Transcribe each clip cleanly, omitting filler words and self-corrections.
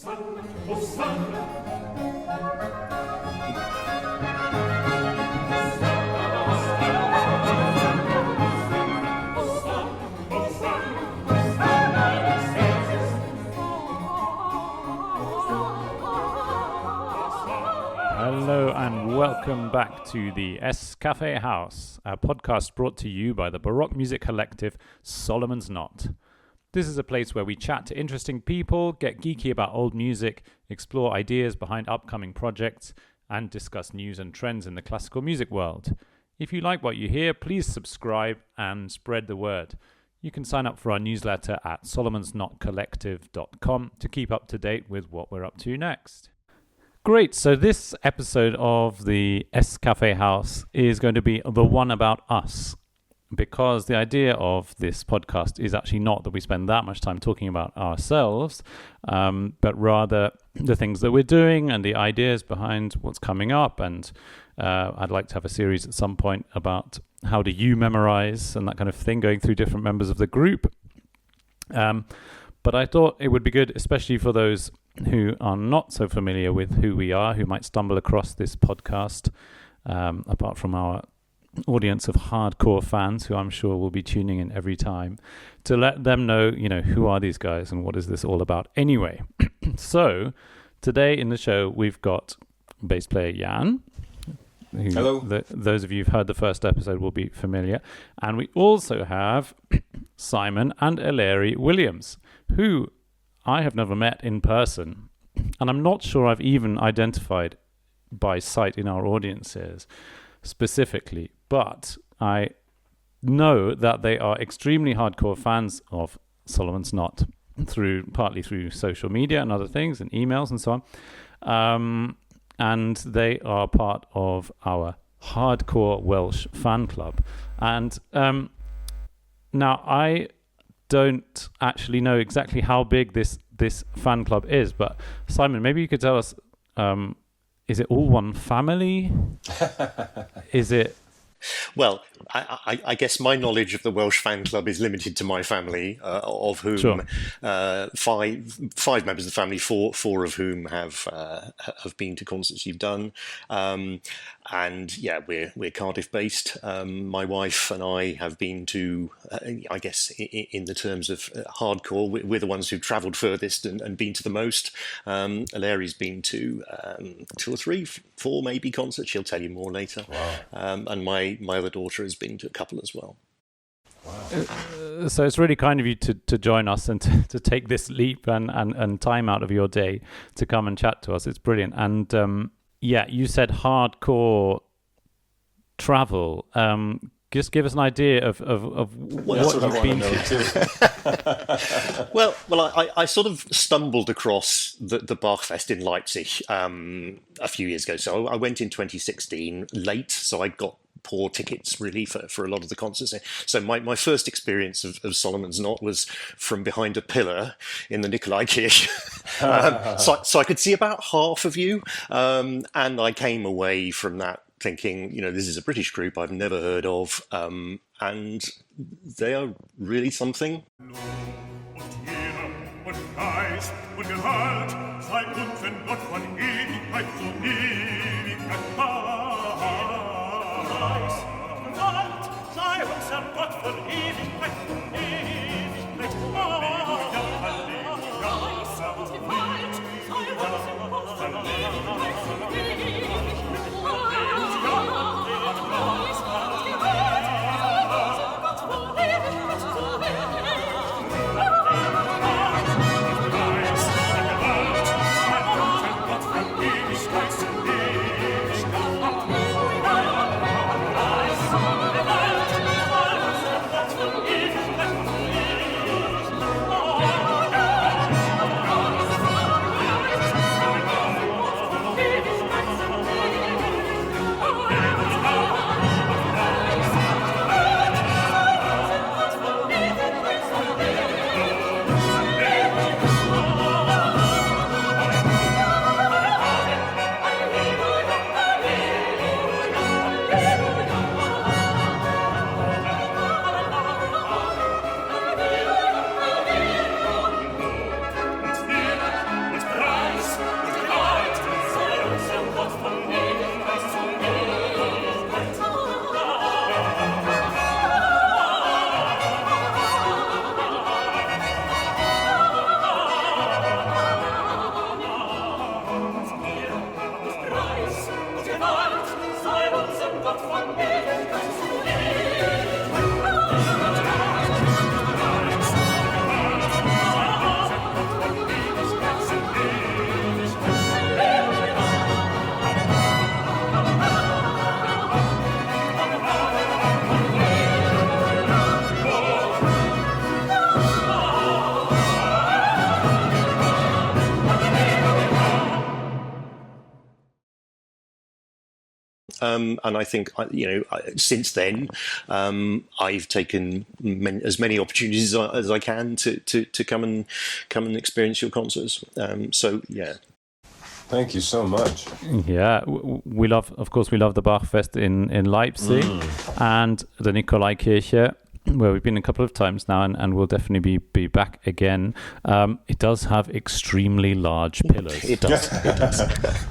Hello and welcome back to the SKaffeehaus, a podcast brought to you by the Baroque music collective Solomon's Knot. This is a place where we chat to interesting people, get geeky about old music, explore ideas behind upcoming projects, and discuss news and trends in the classical music world. If you like what you hear, please subscribe and spread the word. You can sign up for our newsletter at solomonsnotcollective.com to keep up to date with what we're up to next. Great, so this episode of the SKaffeehaus is going to be the one about us, because the idea of this podcast is actually not that we spend that much time talking about ourselves, but rather the things that we're doing and the ideas behind what's coming up. And I'd like to have a series at some point about how do you memorize and that kind of thing, going through different members of the group. But I thought it would be good, especially for those who are not so familiar with who we are, who might stumble across this podcast, apart from our audience of hardcore fans who I'm sure will be tuning in every time, to let them know, who are these guys and what is this all about anyway. So today in the show, we've got bass player Jan. Who, hello. Those of you who've heard the first episode will be familiar. And we also have Simon and Eleri Williams, who I have never met in person, and I'm not sure I've even identified by sight in our audiences specifically, but I know that they are extremely hardcore fans of Solomon's Knot, partly through social media and other things and emails and so on, and they are part of our hardcore Welsh fan club. And now I don't actually know exactly how big this fan club is, but Simon, maybe you could tell us, is it all one family? Is it? Well, I guess my knowledge of the Welsh fan club is limited to my family, of whom Sure. five members of the family, four of whom have been to concerts you've done, and yeah, we're Cardiff based. My wife and I have been to, I guess, in the terms of hardcore, we're the ones who've travelled furthest and been to the most. Eleri's been to 2 or 3, 4 maybe concerts. She'll tell you more later. Wow. And my other daughter has been to a couple as well. Wow. So it's really kind of you to join us and to take this leap and time out of your day to come and chat to us. It's brilliant. And yeah, you said hardcore travel. Just give us an idea of what you've been to. Well, I sort of stumbled across the Bachfest in Leipzig a few years ago. So I went in 2016 late, so I got poor tickets really for a lot of the concerts. So my first experience of Solomon's Knot was from behind a pillar in the Nikolaikirche. So I could see about half of you, and I came away from that thinking, this is a British group I've never heard of, and they are really something. and I think since then I've taken as many opportunities as I can to come and experience your concerts. So yeah. Thank you so much. Yeah, we love the Bachfest in Leipzig and the Nikolaikirche, where we've been a couple of times now, and we'll definitely be back again. It does have extremely large pillars. It does.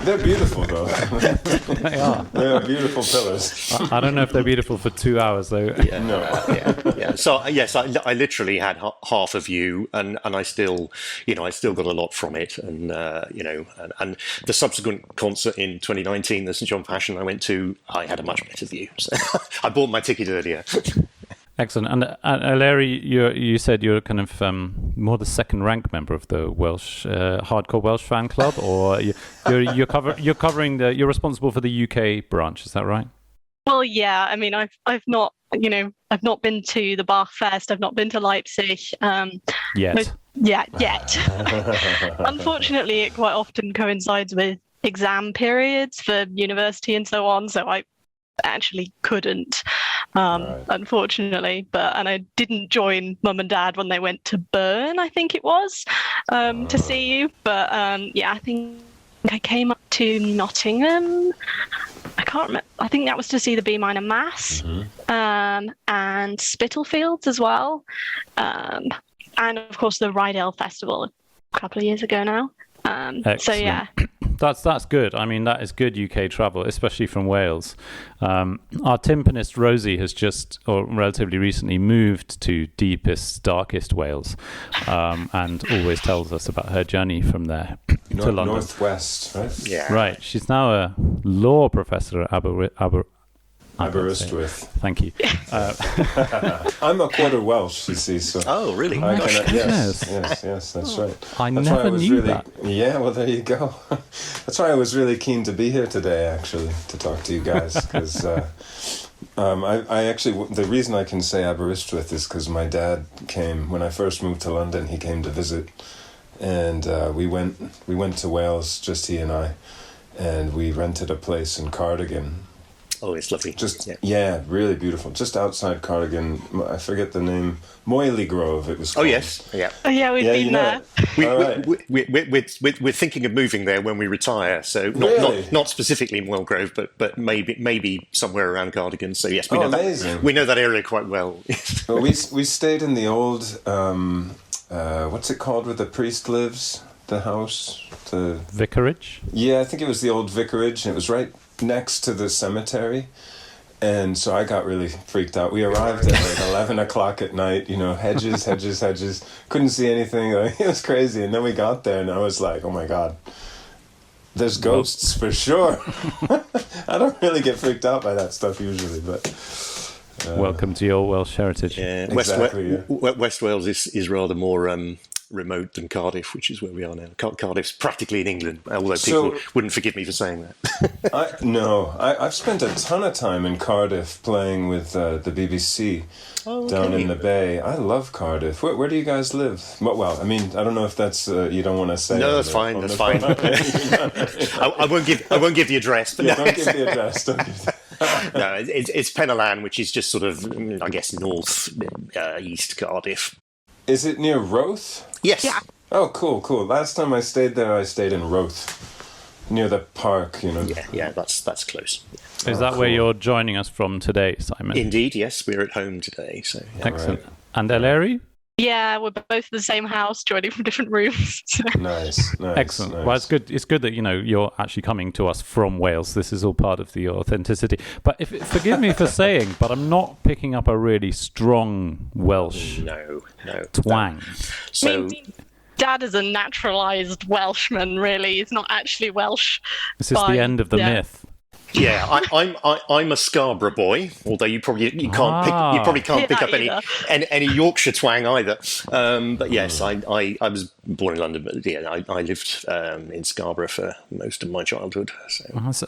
They're beautiful, though. They are. They're beautiful pillars. I don't know if they're beautiful for 2 hours, though. Yeah. No. Yeah. So yes, I literally had half a view, and I still got a lot from it, and and the subsequent concert in 2019, the St John Passion I went to, I had a much better view. So I bought my ticket earlier. Excellent. And Eleri, you said you're kind of more the second-rank member of the Welsh hardcore Welsh fan club, or you're responsible for the UK branch. Is that right? Well, yeah. I mean, I've not been to the Bachfest. I've not been to Leipzig. Yet. Yet. Unfortunately, it quite often coincides with exam periods for university and so on. So I actually couldn't. Unfortunately, and I didn't join Mum and Dad when they went to Bern, I think it was, to see you. But I think I came up to Nottingham. I can't remember. I think that was to see the B minor Mass, and Spitalfields as well, and of course the Rydale Festival a couple of years ago now. So yeah. That's good. I mean, that is good UK travel, especially from Wales. Our timpanist Rosie has just, or relatively recently, moved to deepest, darkest Wales, and always tells us about her journey from there to London. Northwest, right? Yeah. Right. She's now a law professor at Aberystwyth. Thank you. I'm a quarter Welsh, you see. So Oh, really? yes, that's right. I never knew that. Yeah, well, there you go. That's why I was really keen to be here today, actually, to talk to you guys, because I actually, the reason I can say Aberystwyth is because my dad came, when I first moved to London, he came to visit, and we went to Wales, just he and I, and we rented a place in Cardigan. Oh, it's lovely. Really beautiful. Just outside Cardigan, I forget the name. Moyley Grove, it was called. Oh, yes. Yeah. Oh, yeah, we've been there. We're thinking of moving there when we retire. So not specifically Moyle Grove, but maybe somewhere around Cardigan. So yes, we know that area quite well. Well, we stayed in the old what's it called where the priest lives? The house, the vicarage. Yeah, I think it was the old vicarage, and it was right next to the cemetery. And so I got really freaked out. We arrived at like 11 o'clock at night, hedges. Couldn't see anything. It was crazy. And then we got there and I was like, oh my God, there's ghosts for sure. I don't really get freaked out by that stuff usually, but... Welcome to your Welsh heritage. Yeah, exactly, West Wales is rather more... remote than Cardiff, which is where we are now. Cardiff's practically in England, although people wouldn't forgive me for saying that. I've spent a ton of time in Cardiff playing with the BBC down in the Bay. I love Cardiff. Where do you guys live? Well, I mean, I don't know if that's you don't want to say. No, that's fine. That's fine. I won't give the address. But don't give the address. No, it's Penallane, which is just sort of, I guess, north east Cardiff. Is it near Roath? Yes. Yeah. Oh, cool. Last time I stayed there, I stayed in Roath, near the park, Yeah, that's close. Is that where you're joining us from today, Simon? Indeed, yes. We're at home today. So yeah. Excellent. Right. And Eleri? Yeah, we're both in the same house, joining from different rooms. Nice. Excellent. Nice. Well, it's good. It's good that you're actually coming to us from Wales. This is all part of the authenticity. But forgive me for saying, but I'm not picking up a really strong Welsh twang. No. So. Dad is a naturalised Welshman. Really, he's not actually Welsh. This is the end of the myth. Yeah, I'm a Scarborough boy. Although you probably can't pick up any Yorkshire twang either. But yes, I was born in London, but yeah, I lived in Scarborough for most of my childhood.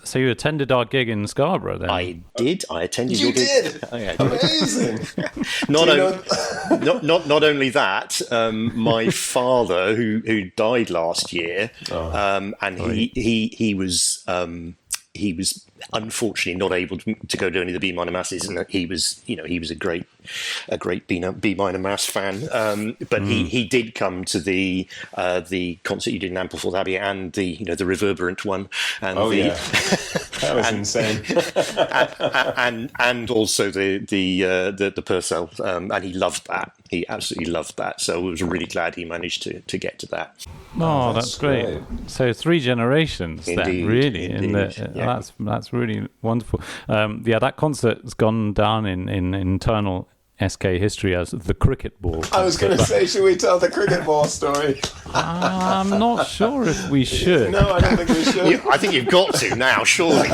So you attended our gig in Scarborough then? I did. I attended. You did. Amazing. Not only that, my father who died last year, and he was. he was unfortunately not able to go to any of the B minor masses, and he was a great B minor mass fan. But he did come to the concert you did in Ampleforth Abbey and the reverberant one, and that was insane. and also the Purcell, and he loved that. He absolutely loved that. So I was really glad he managed to get to that. Oh, that's great. So 3 generations Indeed, then, really. indeed. That's really wonderful. That concert's gone down in internal SK history as the cricket ball. I was going to say, should we tell the cricket ball story? I'm not sure if we should. No, I don't think we should. I think you've got to now, surely.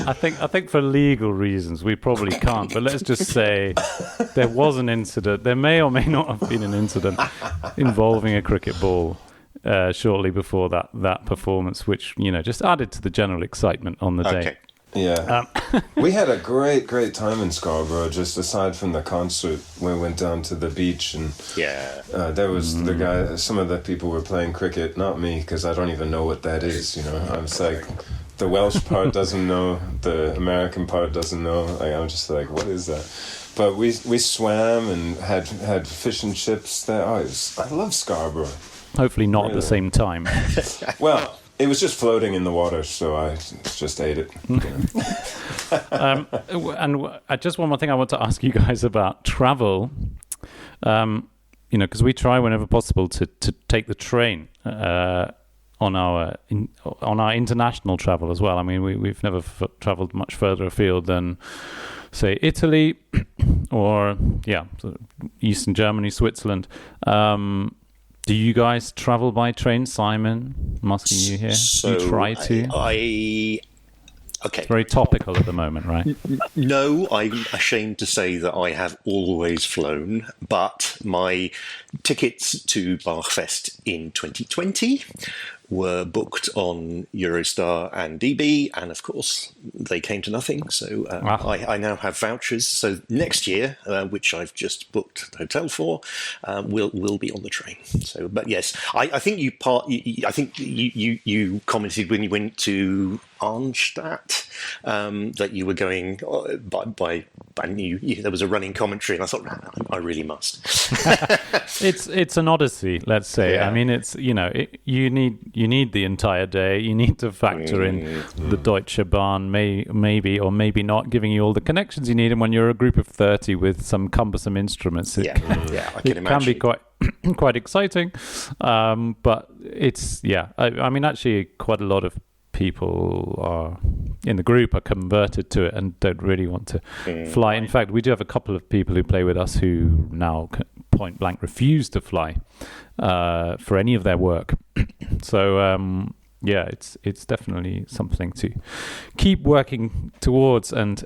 I think for legal reasons we probably can't, but let's just say there was an incident. There may or may not have been an incident involving a cricket ball shortly before that performance, which just added to the general excitement on the day. Yeah. We had a great time in Scarborough, just aside from the concert. We went down to the beach, and there was the guy, some of the people were playing cricket, not me, because I don't even know what that is, I was like, the Welsh part doesn't know, the American part doesn't know. I'm just like, what is that? But we swam and had fish and chips there. I love Scarborough. Hopefully not at the same time. Well, it was just floating in the water, so I just ate it. And just one more thing I want to ask you guys about travel. Because we try whenever possible to take the train on our international travel as well. I mean, we've never traveled much further afield than, say, Italy or sort of Eastern Germany, Switzerland. Do you guys travel by train, Simon? I'm asking you here. So you try to? Okay. It's very topical at the moment, right? No, I'm ashamed to say that I have always flown, but my tickets to Bachfest in 2020 were booked on Eurostar and DB, and of course they came to nothing. So I now have vouchers. So next year, which I've just booked the hotel for, will be on the train. So, but yes, I think you commented when you went to Arnstadt that you were going by and there was a running commentary, and I thought I really must. It's an odyssey, let's say. Yeah. I mean, it's you need the entire day. You need to factor in the Deutsche Bahn, maybe or maybe not, giving you all the connections you need. And when you're a group of 30 with some cumbersome instruments, I can imagine. Can be quite exciting. But it's I mean, actually, quite a lot of people are in the group are converted to it and don't really want to fly. In fact, we do have a couple of people who play with us who now point blank refuse to fly for any of their work. So it's definitely something to keep working towards and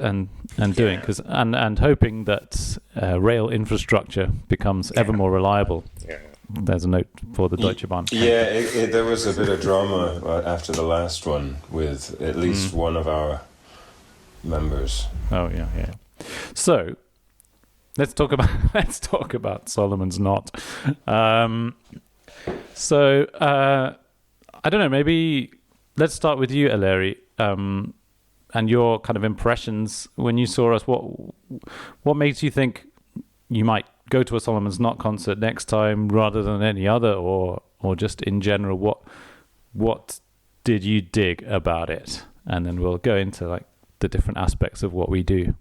doing, and hoping that rail infrastructure becomes ever more reliable. There's a note for the Deutsche Bahn. Yeah, there was a bit of drama after the last one with at least one of our members. Oh yeah. So let's talk about Solomon's Knot. So I don't know. Maybe let's start with you, Eleri, and your kind of impressions when you saw us. What makes you think you might go to a Solomon's Knot concert next time rather than any other, or just in general, what did you dig about it? And then we'll go into like the different aspects of what we do.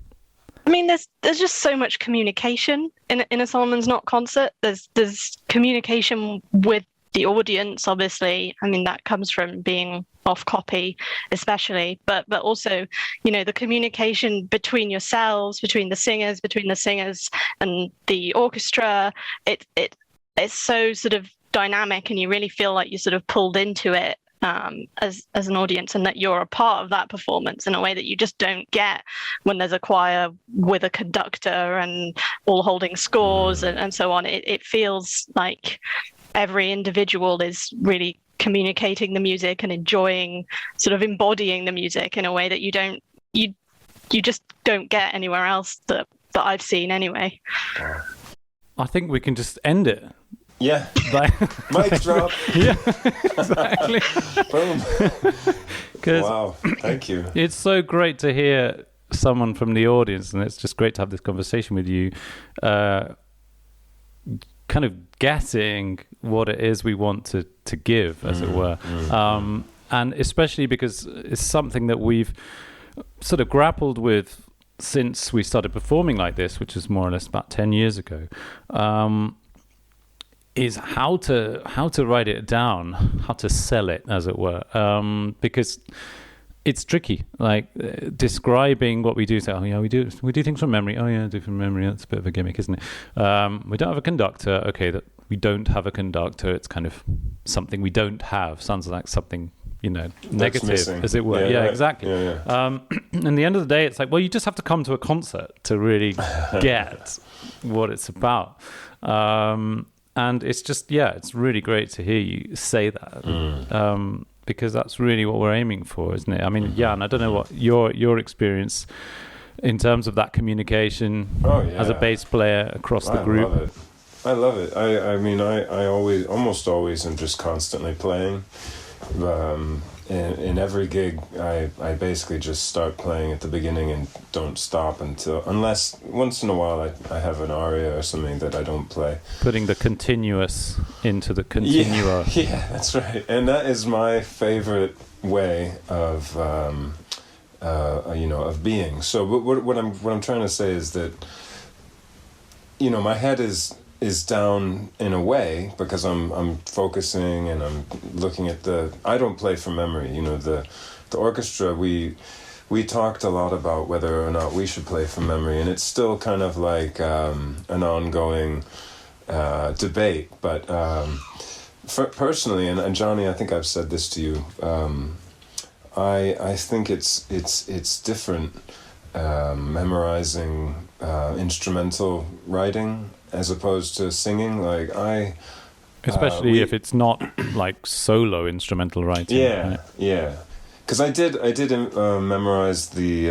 I mean, there's just so much communication in a Solomon's Knot concert. There's communication with the audience, obviously. I mean, that comes from being off copy, especially, but also, the communication between yourselves, between the singers and the orchestra. It's so sort of dynamic, and you really feel like you're sort of pulled into it as an audience, and that you're a part of that performance in a way that you just don't get when there's a choir with a conductor and all holding scores and so on. It feels like every individual is really communicating the music and enjoying, sort of embodying the music in a way that you just don't get anywhere else that I've seen anyway. I think we can just end it Yeah. Mic drop. Yeah, exactly. Boom. 'Cause Wow. Thank you. it's so great to hear someone from the audience, and it's just great to have this conversation with you, kind of getting what it is we want to give, as it were. And especially because it's something that we've sort of grappled with since we started performing like this, which is more or less about 10 years ago, is how to write it down, how to sell it, as it were, because it's tricky, like describing what we do. Say, oh yeah, we do things from memory. Oh yeah, do from memory. That's a bit of a gimmick, isn't it? We don't have a conductor. Okay, that we don't have a conductor. It's kind of something we don't have. Sounds like something, negative, missing. As it were. Yeah, right. Exactly. Yeah. In the end of the day, it's like, well, you just have to come to a concert to really get what it's about. And it's just, it's really great to hear you say that. Because that's really what we're aiming for, isn't it? I mean, Jan, I don't know what your experience in terms of that communication as a bass player across the group. I love it. I mean, I almost always am just constantly playing. In every gig, I basically just start playing at the beginning and don't stop unless once in a while I have an aria or something that I don't play. Putting the continuous into the continua. Yeah, that's right. And that is my favorite way of of being. So what I'm trying to say is that my head is down in a way because I'm focusing and I'm looking at I don't play from memory. The orchestra, we talked a lot about whether or not we should play from memory, and it's still kind of like an ongoing debate. But personally, and Johnny, I think I've said this to you, I think it's different memorizing instrumental writing as opposed to singing. Especially if it's not like solo instrumental writing. Yeah. Because I did memorize the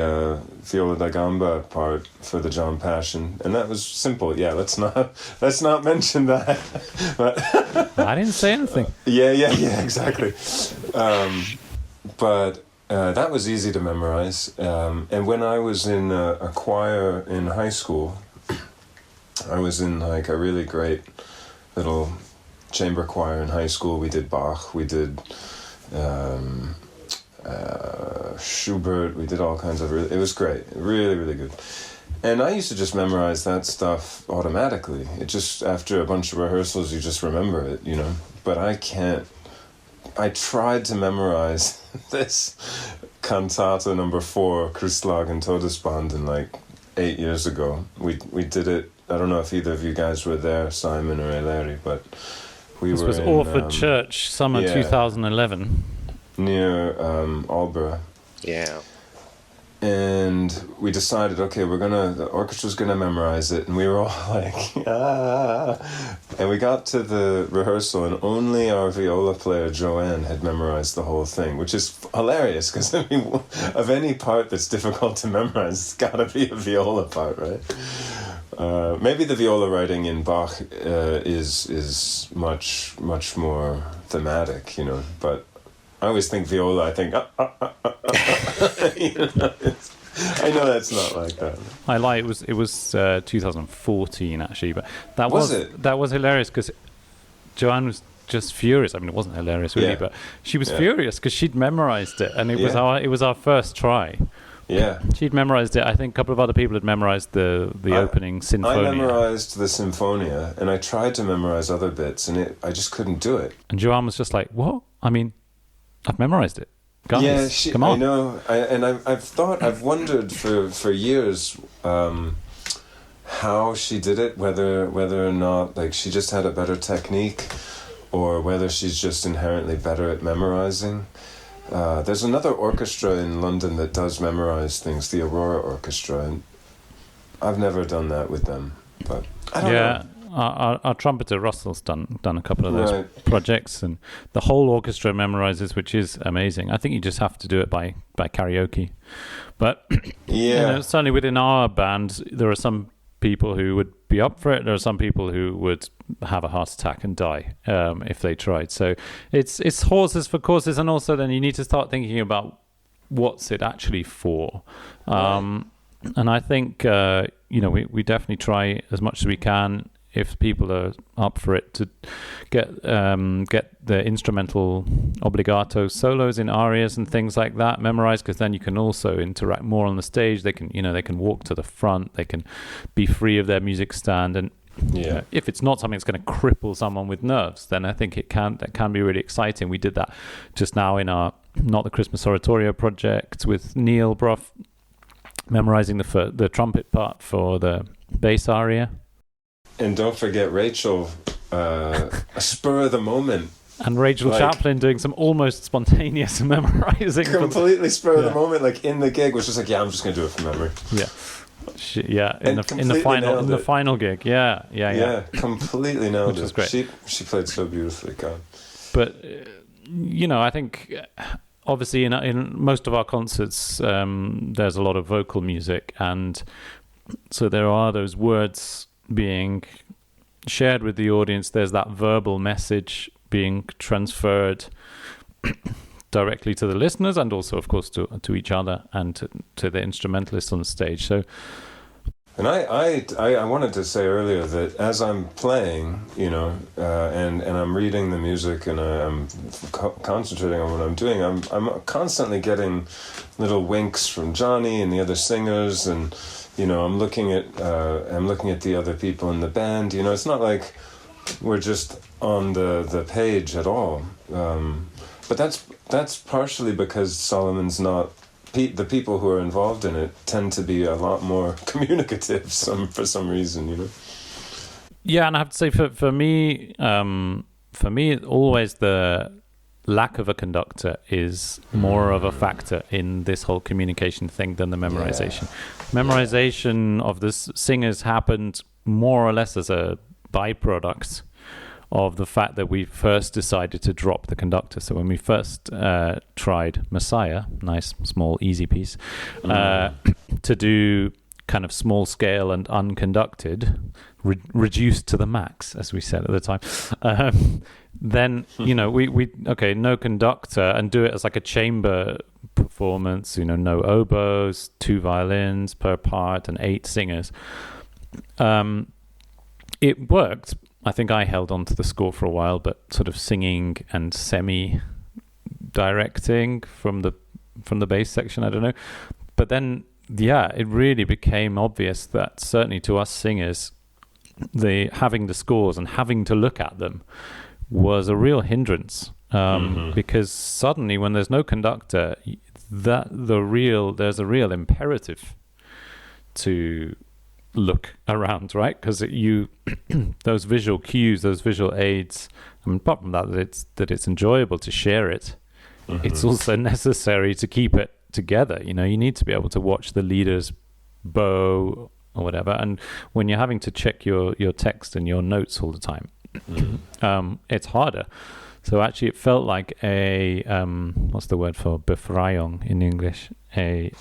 viola da gamba part for the John Passion, and that was simple. Yeah, let's not mention that. But I didn't say anything. Yeah, exactly. But that was easy to memorize. And when I was in a choir in high school, I was in like a really great little chamber choir in high school. We did Bach, we did Schubert, we did all kinds of it was great, really, really good. And I used to just memorize that stuff automatically. It just, after a bunch of rehearsals, you just remember it, But I can't. I tried to memorize this cantata number 4, Christlagen Todesband, in like 8 years ago. We did it. I don't know if either of you guys were there, Simon or Eleri, but this was in Orford Church, summer 2011. Near Aldborough. Yeah. And we decided, okay, the orchestra's gonna memorize it, and we were all like, And we got to the rehearsal, and only our viola player Joanne had memorized the whole thing, which is hilarious, because I mean, of any part that's difficult to memorize, it's gotta be a viola part, right? Maybe the viola writing in Bach is much more thematic, but I always think viola, I think, I know that's not like that. I lie. It was 2014 actually, but that was hilarious because Joanne was just furious. I mean, it wasn't hilarious really, but she was furious because she'd memorized it, and it was our first try. Yeah, she'd memorized it. I think a couple of other people had memorized the opening Sinfonia. I memorized the Sinfonia, and I tried to memorize other bits, and I just couldn't do it. And Joanne was just like, "What? I mean, I've memorized it. Guys, come on." I know. I've wondered for years how she did it, whether or not like she just had a better technique, or whether she's just inherently better at memorizing. There's another orchestra in London that does memorize things, the Aurora Orchestra, and I've never done that with them, but I don't know. Our trumpeter Russell's done a couple of those projects, and the whole orchestra memorizes, which is amazing. I think you just have to do it by karaoke, but certainly within our band, there are some people who would be up for it. There are some people who would have a heart attack and die if they tried. So it's horses for courses, and also then you need to start thinking about what's it actually for. And I think we definitely try as much as we can, if people are up for it, to get the instrumental obligato solos in arias and things like that memorized, because then you can also interact more on the stage. They can walk to the front, they can be free of their music stand, and if it's not something that's going to cripple someone with nerves, then I think that can be really exciting. We did that just now in our Not the Christmas Oratorio project with Neil Brough, memorizing the trumpet part for the bass aria. And don't forget Rachel, a spur of the moment. And Rachel Chaplin doing some almost spontaneous memorizing. Completely spur of the moment, like in the gig, was just like, I'm just going to do it from memory. In the final gig. Yeah, completely nailed it. Which was great. She played so beautifully, God. But I think obviously in most of our concerts there's a lot of vocal music, and so there are those words being shared with the audience. There's that verbal message being transferred directly to the listeners, and also of course to each other and to the instrumentalists on the stage. So, and I wanted to say earlier that as I'm playing, and I'm reading the music and I'm concentrating on what I'm doing, I'm constantly getting little winks from Johnny and the other singers, and I'm looking at the other people in the band. It's not like we're just on the page at all. But that's partially because Solomon's not. The people who are involved in it tend to be a lot more communicative for some reason, Yeah, and I have to say for me, always the lack of a conductor is more of a factor in this whole communication thing than the memorization. Memorization of the singers happened more or less as a byproduct of the fact that we first decided to drop the conductor. So when we first tried Messiah, nice, small, easy piece, to do kind of small scale and unconducted, reduced to the max, as we said at the time, then, we no conductor, and do it as like a chamber performance, no oboes, 2 violins per part, and 8 singers. It worked. I think I held on to the score for a while, but sort of singing and semi-directing from the bass section, I don't know. But then, it really became obvious that certainly to us singers, having the scores and having to look at them was a real hindrance, because suddenly when there's no conductor, there's a real imperative to look around, right? Because those visual cues, those visual aids, apart from that it's enjoyable to share it, it's also necessary to keep it together. You need to be able to watch the leader's bow or whatever, and when you're having to check your text and your notes all the time, it's harder. So actually it felt like a what's the word for befreiung in English? A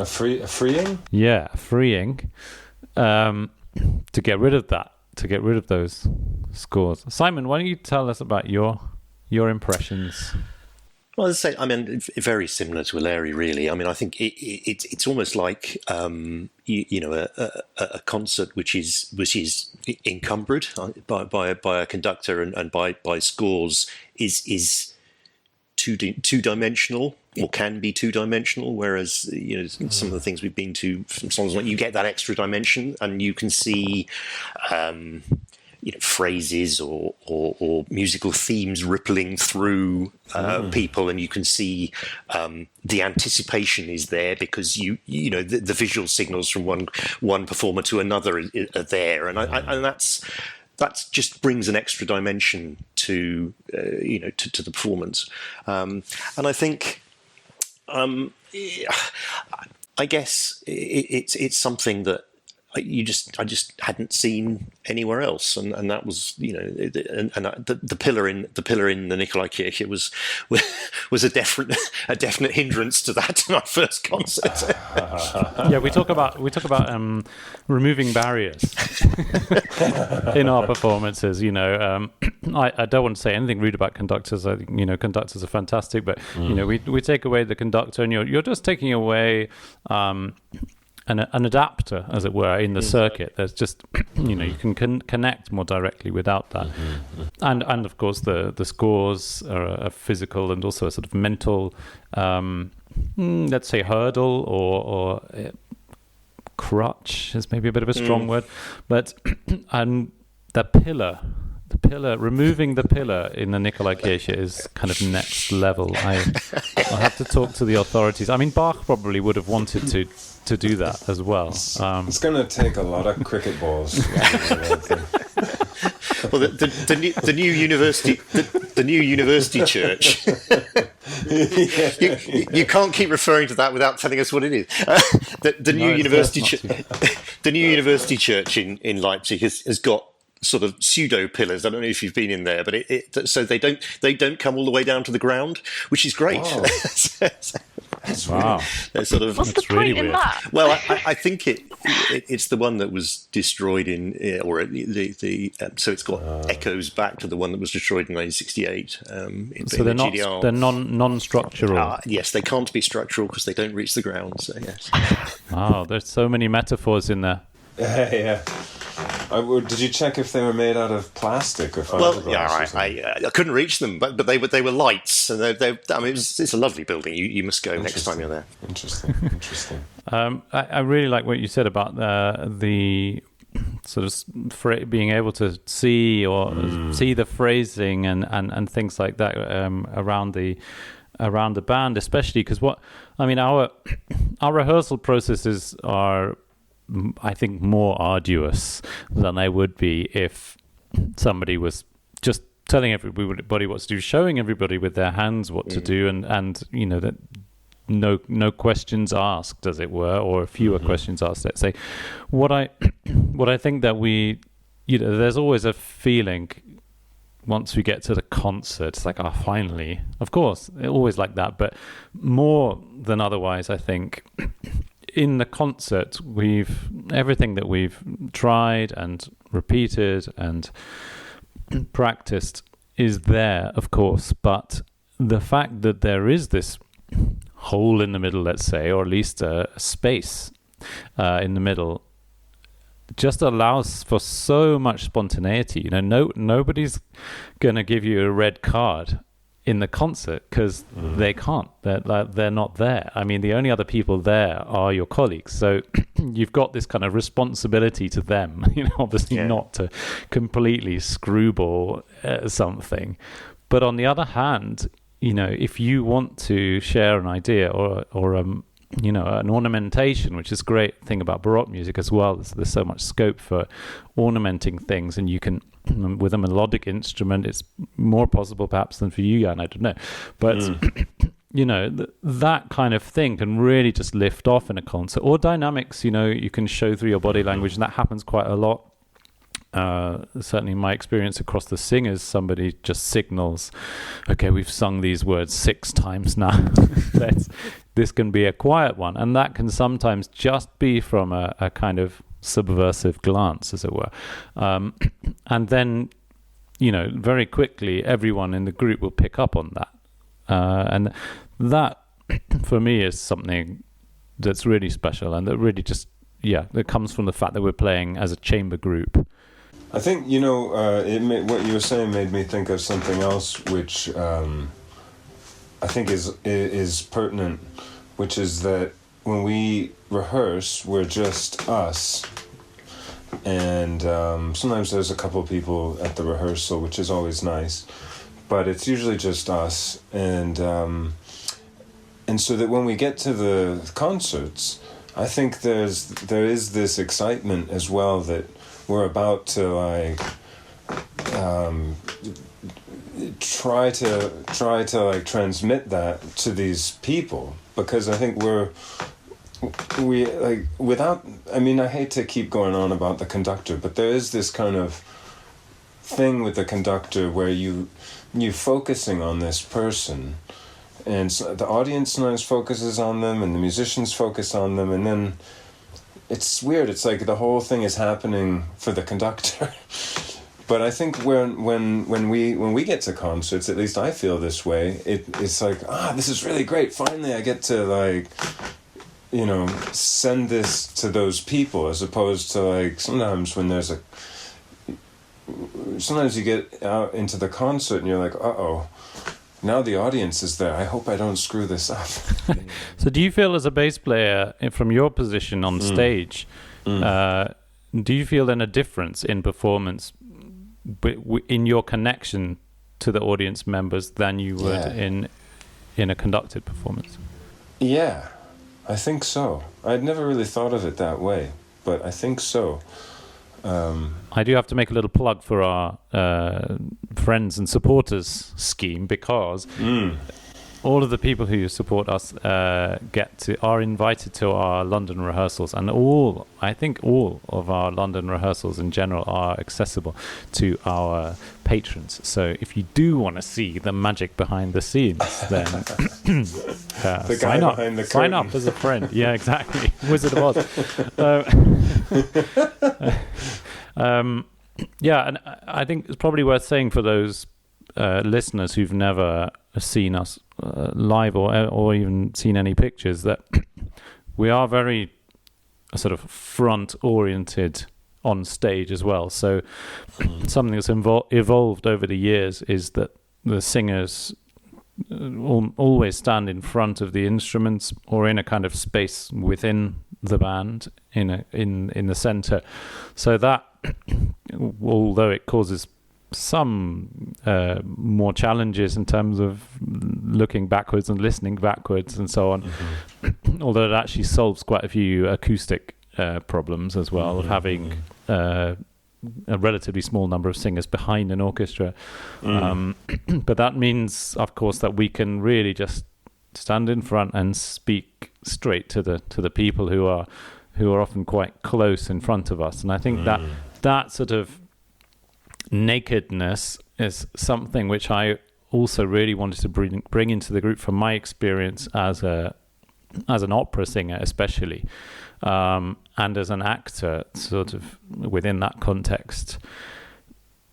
freeing? Yeah, freeing. To get rid of that, to get rid of those scores. Simon, why don't you tell us about your impressions? Well, as I say, very similar to Eleri, really. I think it's almost like a concert which is encumbered by a conductor and by scores is two-dimensional, or can be two-dimensional, whereas some of the things we've been to from songs, like, you get that extra dimension and you can see phrases or musical themes rippling through people, and you can see the anticipation is there because the visual signals from one performer to another are there, and that just brings an extra dimension to the performance, and I think I guess it's something that I just hadn't seen anywhere else, and that was, you know, the pillar in the Nikolaikirche was a definite hindrance to that my first concert. Yeah, we talk about removing barriers in our performances. You know, I don't want to say anything rude about conductors. I think, you know, conductors are fantastic, but you know, we take away the conductor, and you're just taking away an adapter, as it were, in the circuit. There's just, you know, you can connect more directly without that. And of course the scores are a physical and also a sort of mental, let's say, hurdle or crutch is maybe a bit of a strong word, but and the pillar, removing the pillar in the Nikolaikirche is kind of next level. I'll have to talk to the authorities. I mean, Bach probably would have wanted to do that as well. It's going to take a lot of cricket balls. Well, the new university church. You can't keep referring to that without telling us what it is. The new university church in Leipzig has got sort of pseudo pillars. I don't know if you've been in there, but so they don't come all the way down to the ground, which is great. Wow. They're sort of, what's the point really in weird. that? well, I think it's the one that was destroyed so it's got echoes back to the one that was destroyed in 1968. So they're non-structural. Yes, they can't be structural because they don't reach the ground. So yes. Wow, there's so many metaphors in there. Yeah. Did you check if they were made out of plastic or fiberglass? Well, yeah, I couldn't reach them, but they were lights, and I mean, it's a lovely building. You must go next time you're there. Interesting. I really like what you said about the sort of being able to see the phrasing and things like that around the band, especially because our rehearsal processes are, I think, more arduous than they would be if somebody was just telling everybody what to do, showing everybody with their hands what to do, and you know, that no questions asked, as it were, or fewer questions asked. Let's say what I think that we, you know, there's always a feeling once we get to the concert, it's like, finally. Of course, always like that, but more than otherwise, I think. In the concert, everything that we've tried and repeated and practiced is there, of course, but the fact that there is this hole in the middle, let's say, or at least a space in the middle, just allows for so much spontaneity. You know, nobody's going to give you a red card in the concert because they can't. They're not there. I mean, the only other people there are your colleagues. So you've got this kind of responsibility to them. You know, obviously not to completely screwball something, but on the other hand, you know, if you want to share an idea or you know, an ornamentation, which is a great thing about Baroque music as well. There's so much scope for ornamenting things, and you can, with a melodic instrument, it's more possible perhaps than for you, Jan, I don't know. But, you know, that kind of thing can really just lift off in a concert. Or dynamics, you know, you can show through your body language, and that happens quite a lot. Certainly in my experience across the singers, somebody just signals, okay, we've sung these words 6 times now. This can be a quiet one, and that can sometimes just be from a kind of subversive glance, as it were. And then, you know, very quickly everyone in the group will pick up on that. And that, for me, is something that's really special, and that really just, that comes from the fact that we're playing as a chamber group. I think, you know, what you were saying made me think of something else, which I think is pertinent, which is that when we rehearse, we're just us, and sometimes there's a couple of people at the rehearsal, which is always nice, but it's usually just us, and so that when we get to the concerts, I think there is this excitement as well that we're about to like try to like transmit that to these people, because I think we're we like without. I mean, I hate to keep going on about the conductor, but there is this kind of thing with the conductor where you're focusing on this person, and so the audience sometimes focuses on them, and the musicians focus on them, and then it's weird. It's like the whole thing is happening for the conductor. But I think when we get to concerts, at least I feel this way. It's like, this is really great. Finally, I get to like, send this to those people, as opposed to like sometimes when there's sometimes you get out into the concert and you're like, now the audience is there. I hope I don't screw this up. So do you feel as a bass player, from your position on stage, do you feel then a difference in performance in your connection to the audience members than you would in a conducted performance? Yeah, I think so. I'd never really thought of it that way, but I think so. I do have to make a little plug for our friends and supporters scheme, because all of the people who support us are invited to our London rehearsals, and I think all of our London rehearsals in general are accessible to our patrons. So if you do want to see the magic behind the scenes, then the guy sign up. behind the Sign curtain. up as a friend. Yeah, exactly. Wizard of Oz. And I think it's probably worth saying for those listeners who've never seen us live or even seen any pictures, that we are very sort of front-oriented on stage as well. So something that's evolved over the years is that the singers always stand in front of the instruments or in a kind of space within the band in the center, so that although it causes some more challenges in terms of looking backwards and listening backwards and so on, although it actually solves quite a few acoustic problems as well, of having a relatively small number of singers behind an orchestra. But that means, of course, that we can really just stand in front and speak straight to the people who are often quite close in front of us. And I think that sort of nakedness is something which I also really wanted to bring into the group from my experience as an opera singer, especially, and as an actor, sort of within that context.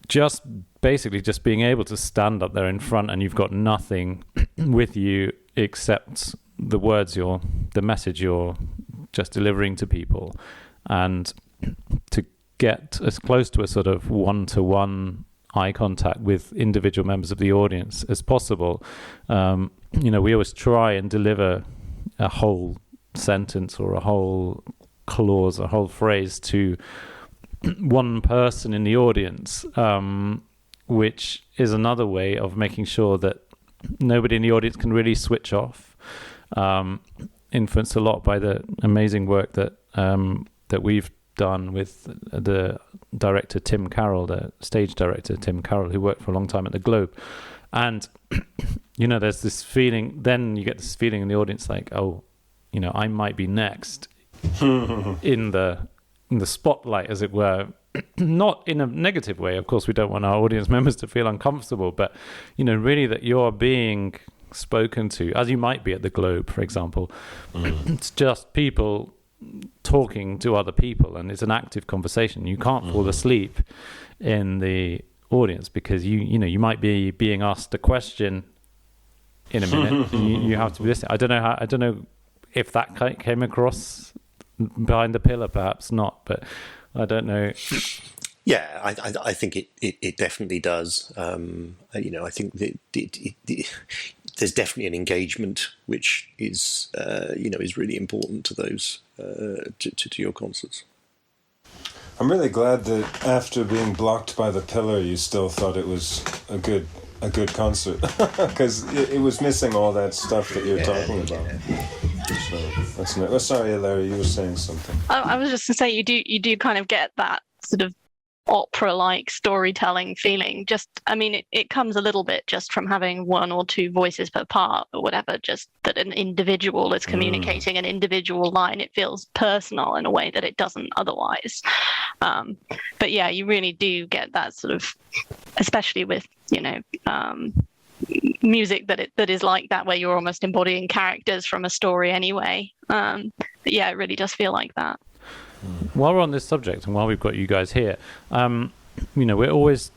Just basically just being able to stand up there in front, and you've got nothing with you except the words the message you're just delivering to people, and to get as close to a sort of one-to-one eye contact with individual members of the audience as possible. We always try and deliver a whole sentence or a whole clause, a whole phrase to one person in the audience, which is another way of making sure that nobody in the audience can really switch off. Influenced a lot by the amazing work that we've done with the director Tim Carroll, the stage director Tim Carroll, who worked for a long time at the Globe. And there's this feeling, then you get this feeling in the audience like, I might be next in the spotlight, as it were. Not in a negative way. Of course, we don't want our audience members to feel uncomfortable, but really that you're being spoken to, as you might be at the Globe, for example. It's just people talking to other people, and it's an active conversation. You can't fall asleep in the audience, because you might be being asked a question in a minute. you have to be listening. I don't know if that came across behind the pillar, perhaps not, but I don't know. Yeah, I think it definitely does. I think that there's definitely an engagement which is really important to those to your concerts. I'm really glad that after being blocked by the pillar, you still thought it was a good concert, because it was missing all that stuff that you're talking about. So that's nice. Sorry, Eleri, you were saying something. I was just going to say, you do kind of get that sort of opera-like storytelling feeling. It comes a little bit just from having one or two voices per part or whatever, just that an individual is communicating an individual line. It feels personal in a way that it doesn't otherwise. But yeah, you really do get that sort of, especially with, music that is like that, where you're almost embodying characters from a story anyway. But yeah, it really does feel like that. While we're on this subject, and while we've got you guys here, we're always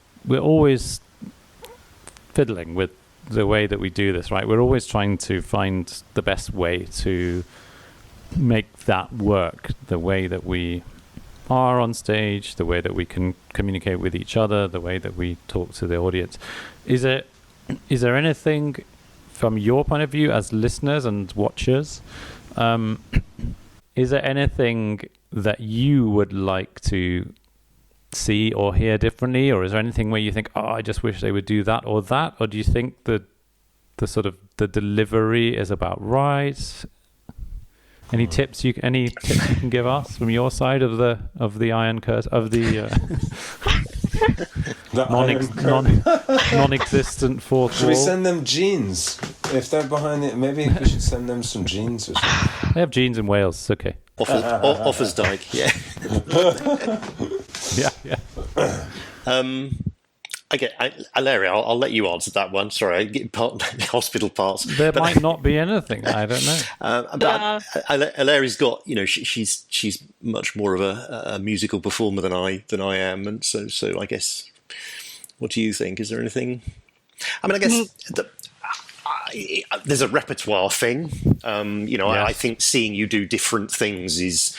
fiddling with the way that we do this, right? We're always trying to find the best way to make that work, the way that we are on stage, the way that we can communicate with each other, the way that we talk to the audience. Is there anything from your point of view as listeners and watchers, is there anything that you would like to see or hear differently, or is there anything where you think, I just wish they would do that, or do you think that the sort of the delivery is about right? Any tips you can give us from your side of the iron curse of the non-existent fourth Should wall? we send them jeans if they're behind it? Maybe we should send them some jeans or something. They have jeans in Wales. It's okay. Offers Dyke, yeah. Yeah. Okay, Eleri, I'll let you answer that one. Sorry, I get hospital parts. There might not be anything. I don't know. But Eleri's got, she's much more of a musical performer than I am, and so I guess. What do you think? Is there anything? I mean, I guess there's a repertoire thing. Yes. I think seeing you do different things is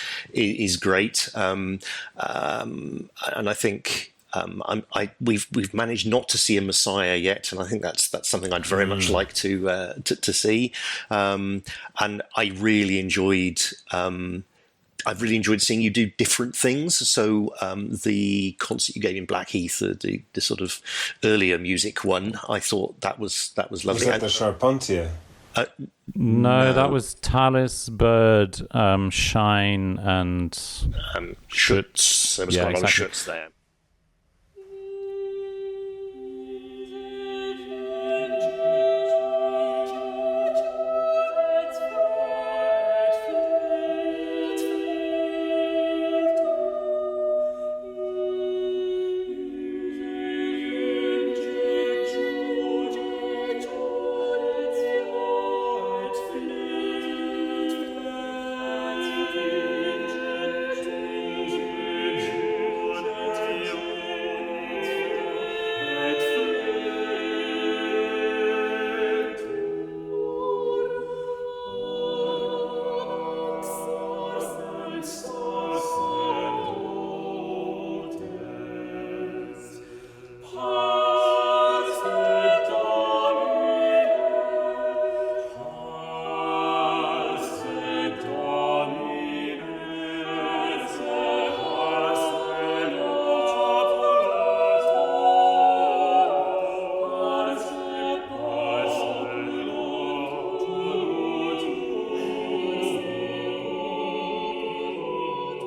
great, and I think. We've managed not to see a Messiah yet, and I think that's something I'd very much like to see. And I really enjoyed. I've really enjoyed seeing you do different things. So the concert you gave in Blackheath, the sort of earlier music one, I thought that was lovely. Was that the Charpentier? No, that was Tallis, Bird, Shine, and Schutz. There was quite a lot of Schutz there.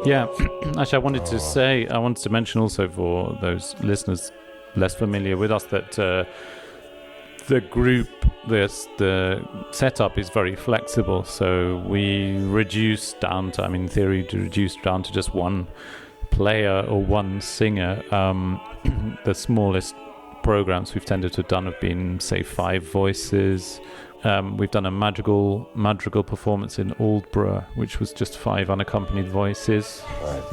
Yeah, actually, I wanted to mention also for those listeners less familiar with us that the group, the setup is very flexible. So we reduced down to, in theory, to just one player or one singer. The smallest programs we've tended to have done have been, say, 5 voices. We've done a madrigal performance in Aldborough, which was just 5 unaccompanied voices,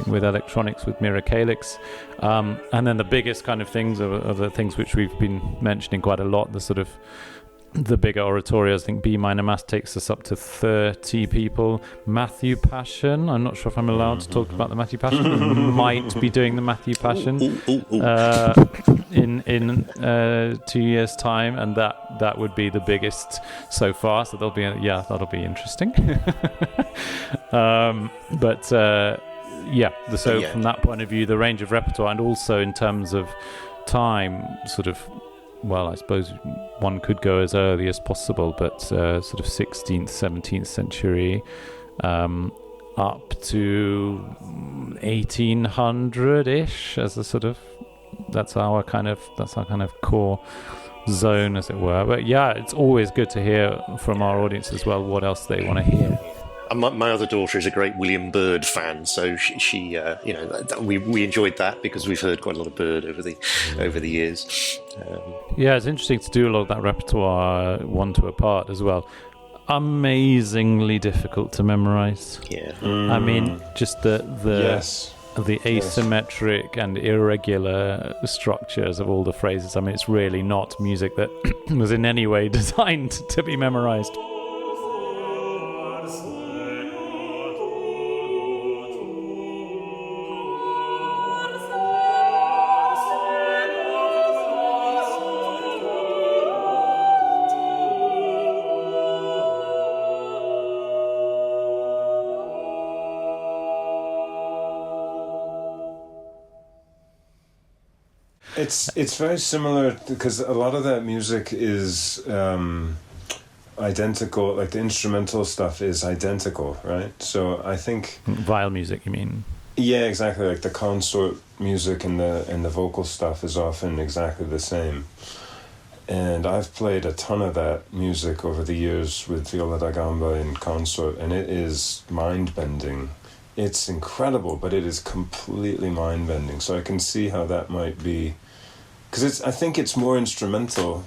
with electronics, with Mira Calix. And then the biggest kind of things are the things which we've been mentioning quite a lot, the sort of the bigger oratorios. I think B minor mass takes us up to 30 people. Matthew Passion, I'm not sure if I'm allowed to talk about the Matthew Passion. We might be doing the Matthew Passion in 2 years' time, and that would be the biggest so far. So that'll be interesting. From that point of view, the range of repertoire, and also in terms of time, sort of. Well, I suppose one could go as early as possible, but sort of 16th, 17th century, up to 1800-ish as a sort of, that's our kind of core zone, as it were. But yeah, it's always good to hear from our audience as well what else they want to hear. And my other daughter is a great William Byrd fan, so she we enjoyed that because we've heard quite a lot of Byrd over the years. Yeah, it's interesting to do a lot of that repertoire one to a part as well. Amazingly difficult to memorize. Yeah. I mean, just the Yes. the asymmetric and irregular structures of all the phrases. I mean, it's really not music that was in any way designed to be memorized. It's very similar because a lot of that music is identical. Like the instrumental stuff is identical, right? So I think Viol music, you mean? Yeah, exactly. Like the consort music and the vocal stuff is often exactly the same. And I've played a ton of that music over the years with viola da gamba and consort, and it is mind-bending. It's incredible, but it is completely mind-bending. So I can see how that might be, because I think it's more instrumental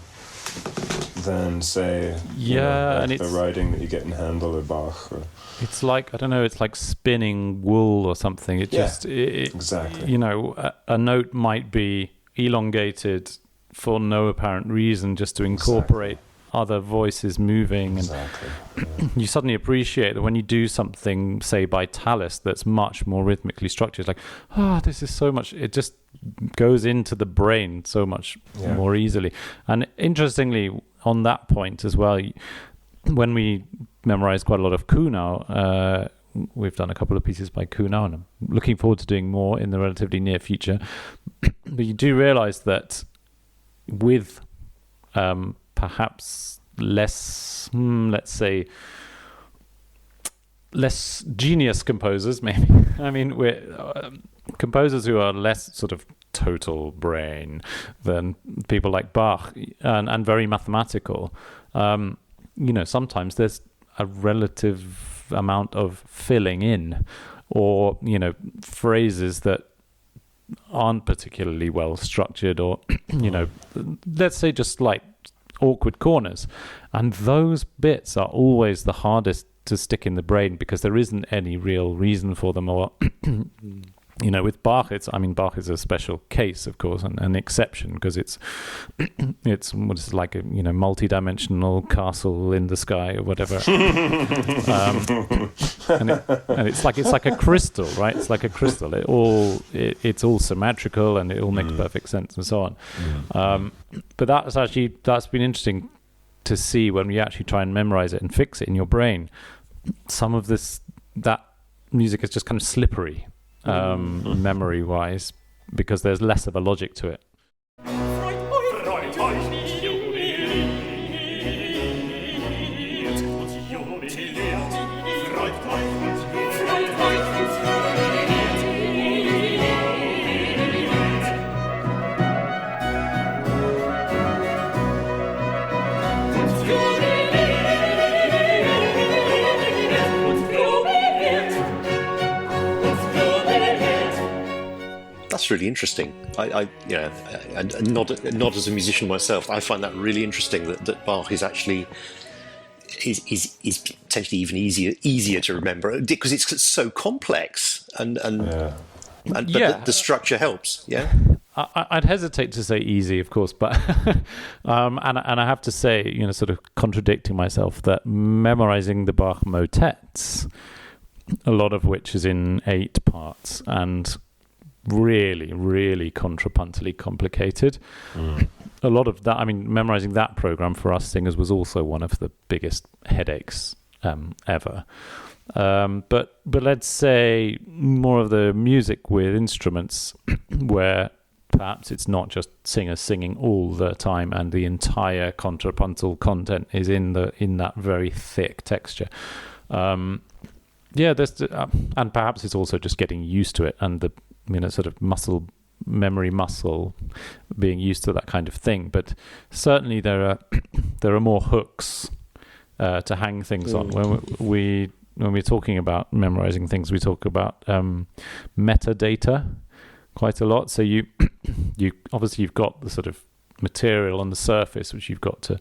than, say, and the writing that you get in Handel or Bach. Or, it's like, I don't know, it's like spinning wool or something. It just, exactly. You know, a note might be elongated for no apparent reason, just to incorporate other voices moving. And you suddenly appreciate that when you do something, say, by Tallis, that's much more rhythmically structured. It's like, this is so much, it just goes into the brain so much more easily. And interestingly, on that point as well, when we memorize quite a lot of Kuhnau, we've done a couple of pieces by Kuhnau, and I'm looking forward to doing more in the relatively near future. But you do realize that with perhaps less, let's say, less genius composers, maybe. I mean, we're composers who are less sort of total brain than people like Bach, and very mathematical. Sometimes there's a relative amount of filling in, or phrases that aren't particularly well structured, or let's say just like awkward corners, and those bits are always the hardest to stick in the brain because there isn't any real reason for them. Or with Bach, Bach is a special case, of course, and an exception, because it's what is like a multi-dimensional castle in the sky or whatever. and it's like a crystal, right? It's like a crystal. It's all symmetrical, and it all makes perfect sense, and so on. But that's been interesting to see when we actually try and memorize it and fix it in your brain. Some of that music is just kind of slippery, memory-wise, because there's less of a logic to it. That's really interesting. And not as a musician myself, I find that really interesting that Bach is actually is potentially even easier to remember because it's so complex but the structure helps. Yeah. I'd hesitate to say easy, of course, but and I have to say, sort of contradicting myself, that memorizing the Bach motets, a lot of which is in 8 parts and really, really contrapuntally complicated. A lot of that, memorizing that program for us singers was also one of the biggest headaches ever. But let's say more of the music with instruments, where perhaps it's not just singers singing all the time and the entire contrapuntal content is in that very thick texture. yeah, and perhaps it's also just getting used to it, and the sort of memory muscle being used to that kind of thing. But certainly there are more hooks to hang things on. When we're talking about memorizing things, we talk about metadata quite a lot. So you obviously you've got the sort of material on the surface which you've got to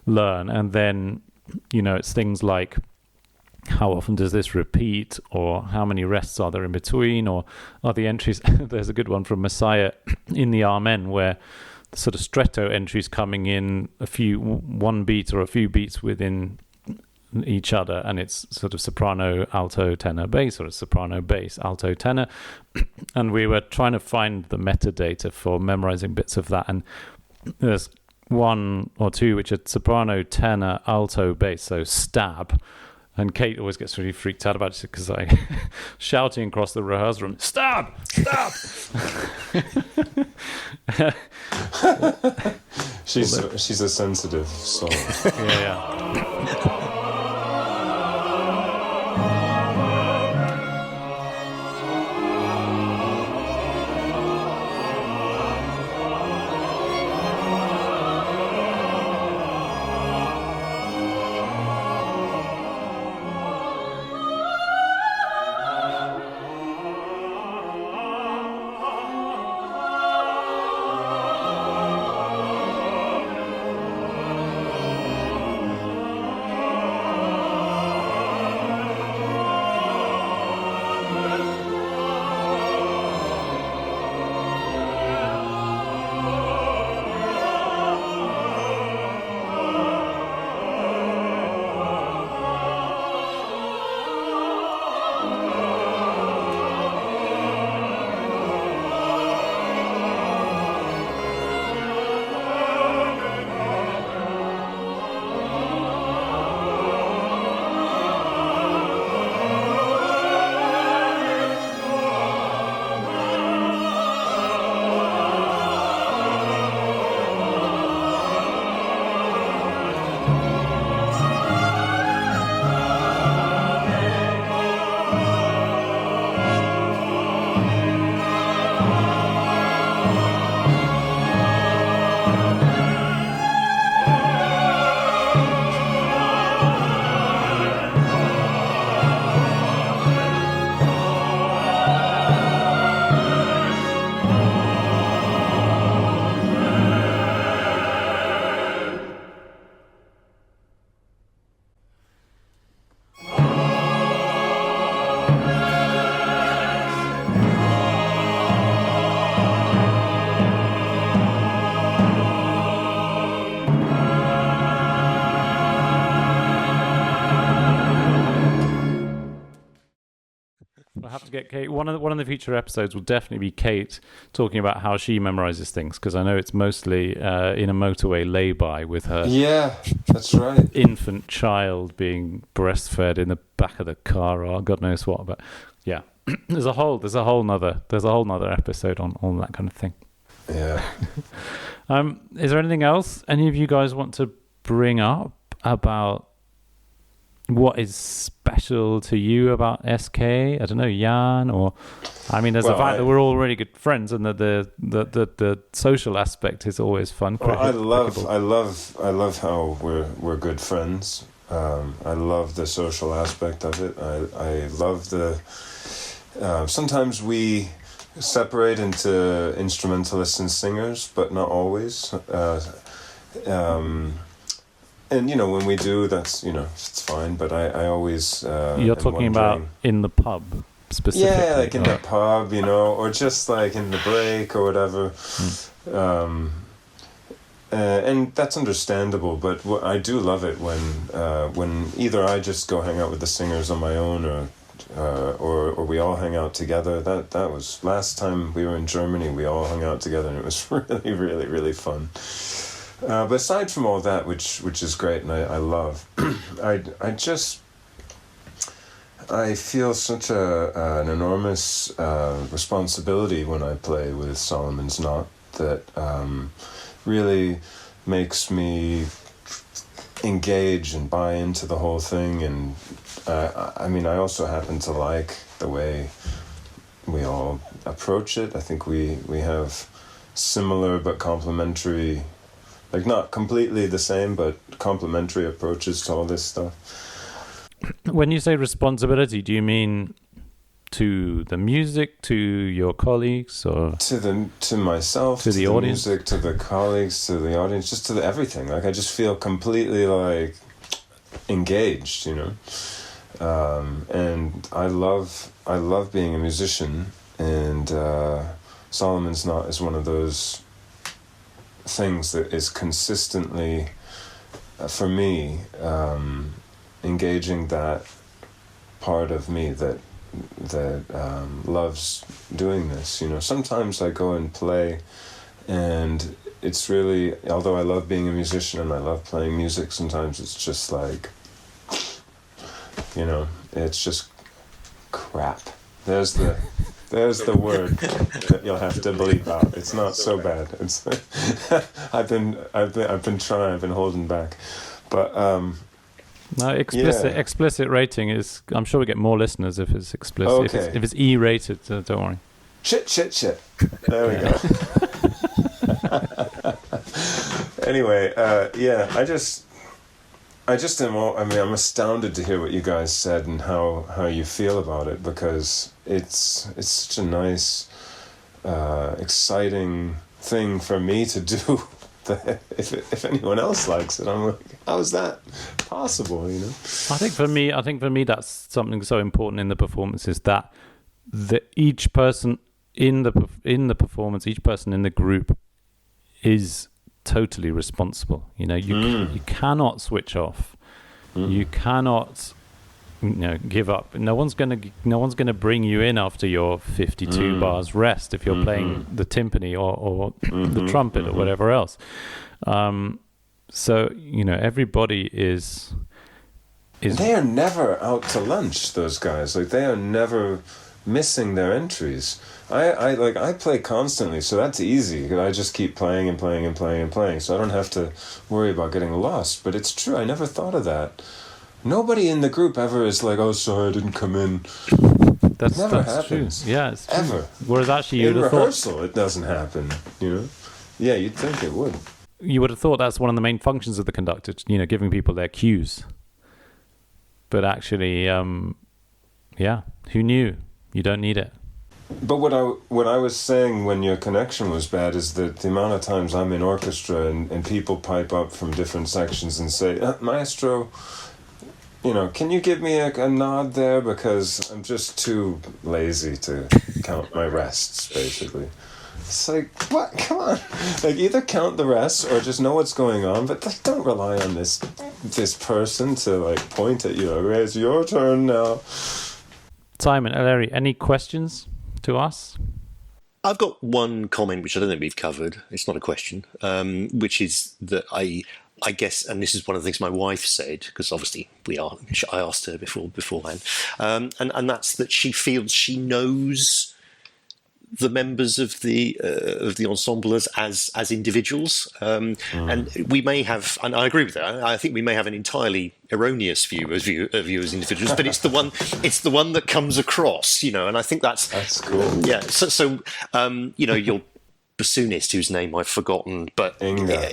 learn, and then it's things like how often does this repeat, or how many rests are there in between, or are the entries there's a good one from Messiah in the Amen where the sort of stretto entries coming in one beat or a few beats within each other, and it's sort of soprano, alto, tenor, bass, or it's soprano, bass, alto, tenor. And we were trying to find the metadata for memorizing bits of that, and there's one or two which are soprano, tenor, alto, bass, so stab. And Kate always gets really freaked out about it because I shouting across the rehearsal room, stab, stab. She's a sensitive soul. Yeah. have to get Kate. One of the future episodes will definitely be Kate talking about how she memorizes things, because I know it's mostly in a motorway lay-by with her. Yeah, that's right. Infant child being breastfed in the back of the car, or God knows what. But yeah, there's a whole nother episode on that kind of thing. Yeah. Is there anything else any of you guys want to bring up about what is special to you about SK? I don't know, Jan, or I mean, there's the fact that we're all really good friends, and that the social aspect is always fun. Well, I love how we're good friends. I love the social aspect of it. I love the. Sometimes we separate into instrumentalists and singers, but not always. And, when we do, that's, it's fine, but I always... You're talking about in the pub, specifically? Yeah, like in the pub, or just like in the break or whatever. And that's understandable, but I do love it when either I just go hang out with the singers on my own, or we all hang out together. That was last time we were in Germany. We all hung out together, and it was really, really, really fun. But aside from all that, which is great, and I love, I feel such an enormous responsibility when I play with Solomon's Knot that really makes me engage and buy into the whole thing. And I mean, I also happen to like the way we all approach it. I think we have similar but complementary, like not completely the same, but complementary approaches to all this stuff. When you say responsibility, do you mean to the music, to your colleagues, or to myself, to the audience, music, to the colleagues, to the audience, just to everything? Like, I just feel completely like engaged, you know. And I love being a musician, and Solomon's Knot is one of those things that is consistently, for me, engaging that part of me that loves doing this. You know, sometimes I go and play, and it's really, although I love being a musician and I love playing music, sometimes it's just like, you know, it's just crap. There's the word that you'll have to bleep out. It's not so bad. It's I've been trying. I've been holding back, but no, explicit rating is. I'm sure we get more listeners if it's explicit. Okay. If it's E-rated, don't worry. Shit. There we go. Anyway, I just am. I mean, I'm astounded to hear what you guys said and how you feel about it, because it's such a nice, exciting thing for me to do. That if anyone else likes it, I'm like, how is that possible? You know. I think for me, that's something so important in the performance, is that each person in the performance, each person in the group is totally responsible. You know, you cannot switch off. You cannot, you know, give up. No one's gonna bring you in after your 52 bars rest if you're playing the timpani or the trumpet or whatever else. So, you know, everybody is. They are never out to lunch. Those guys, like, they are never missing their entries. I play constantly, so that's easy. I just keep playing and playing and playing and playing, so I don't have to worry about getting lost. But it's true, I never thought of that. Nobody in the group ever is like, oh, sorry, I didn't come in. That's never happens. True. Yeah, it's true. Ever. Whereas actually, in rehearsal, it doesn't happen. You know. Yeah, you'd think it would. You would have thought that's one of the main functions of the conductor, you know, giving people their cues. But actually, who knew? You don't need it. But what I was saying when your connection was bad is that the amount of times I'm in orchestra and people pipe up from different sections and say, Maestro, you know, can you give me a nod there, because I'm just too lazy to count my rests, basically. It's like, what? Come on. Like, either count the rests or just know what's going on, but like, don't rely on this person to like point at you. Like, it's your turn now. Simon, Eleri, any questions to us? I've got one comment which I don't think we've covered. It's not a question, which is that I guess, and this is one of the things my wife said, because obviously I asked her beforehand, and that's that she feels she knows the members of the ensemble as individuals, and we may have, and I agree with that. I think we may have an entirely erroneous view of you as individuals, but it's the one that comes across, you know. And I think that's cool. Yeah. So you know, your bassoonist, whose name I've forgotten, but Inga.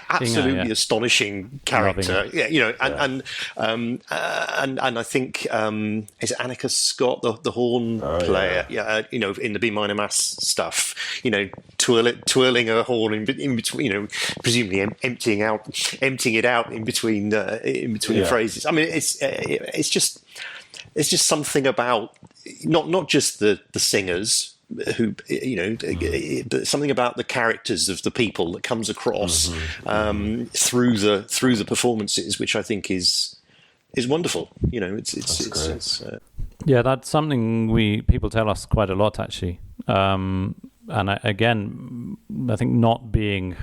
Absolutely Inga. Astonishing character. Yeah, you know, and I think is it Annika Scott, the horn player? Yeah, you know, in the B minor mass stuff, you know, twirling a horn in between, you know, presumably emptying it out in between phrases. I mean, it's just something about not just the singers, who, you know, but something about the characters of the people that comes across through the performances, which I think is wonderful. You know, it's yeah, that's something people tell us quite a lot, actually. And I think not being,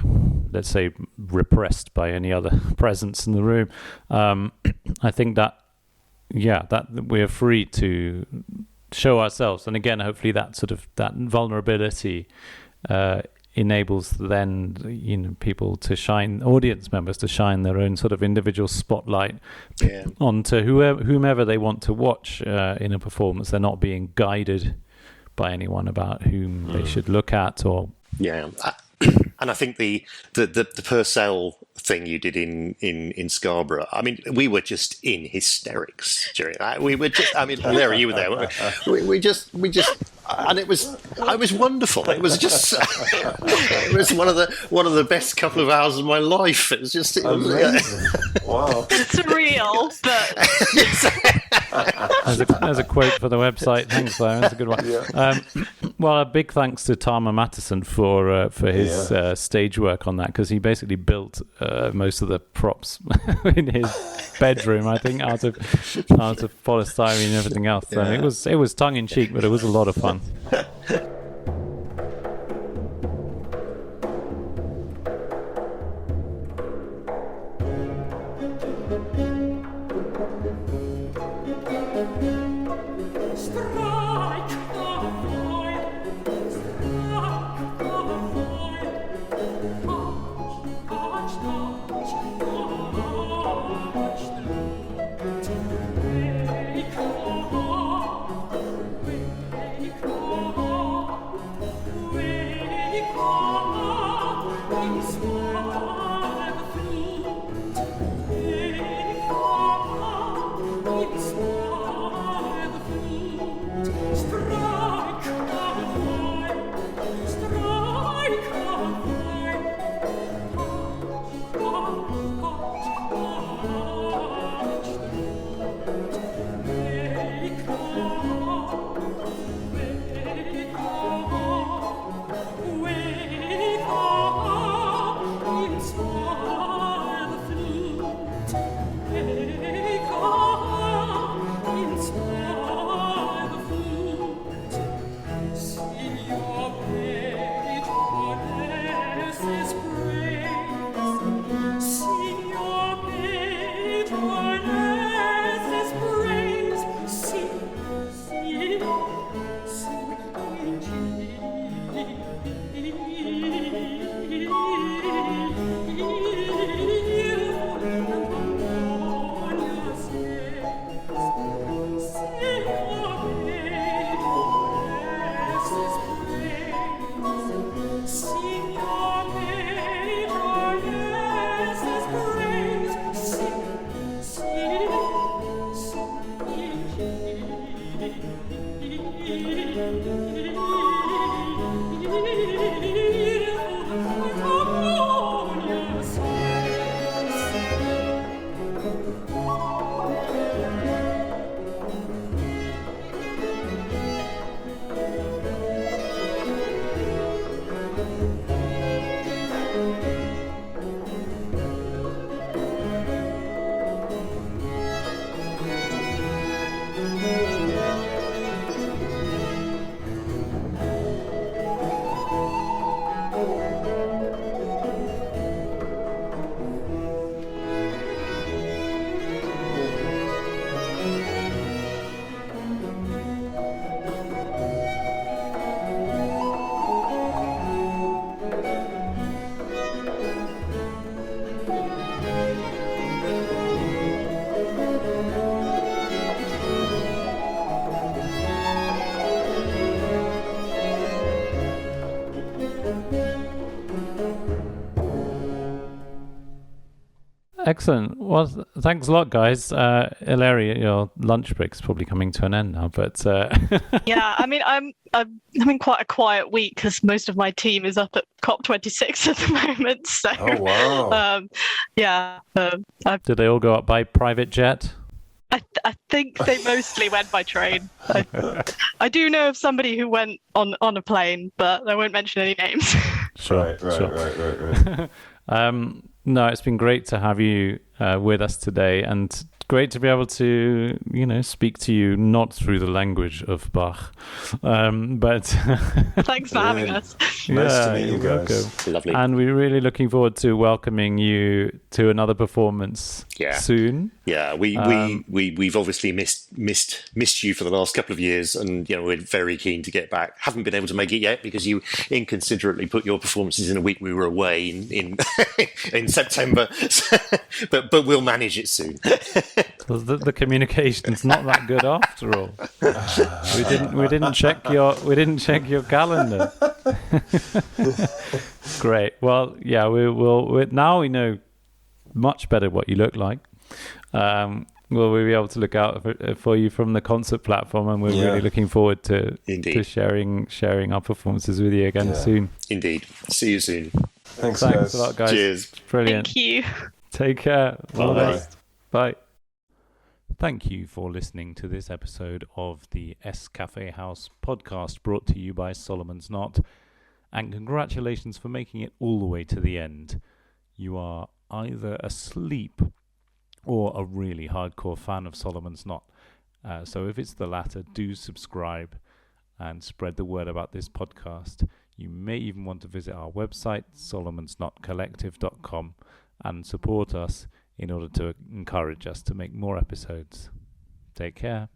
let's say, repressed by any other presence in the room, I think that we're free to show ourselves, and again, hopefully that vulnerability enables then people to shine, audience members to shine their own sort of individual spotlight onto whomever they want to watch in a performance. They're not being guided by anyone about whom they should look at or and I think the Purcell thing you did in Scarborough, I mean, we were just in hysterics during that. We were just, I mean, Larry, you were there. We just, and it was wonderful. It was just, it was one of the best couple of hours of my life. It was just, Wow. Surreal, but There's a quote for the website. Thanks, Larry. That's a good one. Yeah. Well, a big thanks to Tama Mattison for his stage work on that, because he basically built most of the props in his bedroom, I think, out of polystyrene and everything else. So it was tongue in cheek, but it was a lot of fun. Excellent. Well, thanks a lot, guys. Eleri, your lunch break's probably coming to an end now, but yeah, I mean, I'm having quite a quiet week because most of my team is up at COP26 at the moment. So, oh wow. Did they all go up by private jet? I think they mostly went by train. I do know of somebody who went on a plane, but I won't mention any names. Sure. Right. No, it's been great to have you with us today, and great to be able to, speak to you not through the language of Bach, but thanks for having us. Nice to meet you you're guys. welcome. Lovely. And we're really looking forward to welcoming you to another performance soon. Yeah, we've obviously missed you for the last couple of years, and we're very keen to get back. Haven't been able to make it yet because you inconsiderately put your performances in a week we were away in in September, but we'll manage it soon. Because the communication's not that good after all. We didn't check your calendar. Great. Well, yeah, now we know much better what you look like. We'll be able to look out for you from the concert platform, and we're really looking forward to sharing our performances with you again soon. Indeed. See you soon. Thanks guys. A lot, guys. Cheers. Brilliant. Thank you. Take care. All the Bye. best. Bye. Thank you for listening to this episode of the SKaffeehaus Podcast, brought to you by Solomon's Knot, and congratulations for making it all the way to the end. You are either asleep or a really hardcore fan of Solomon's Knot. So if it's the latter, do subscribe and spread the word about this podcast. You may even want to visit our website, solomonsnotcollective.com, and support us in order to encourage us to make more episodes. Take care.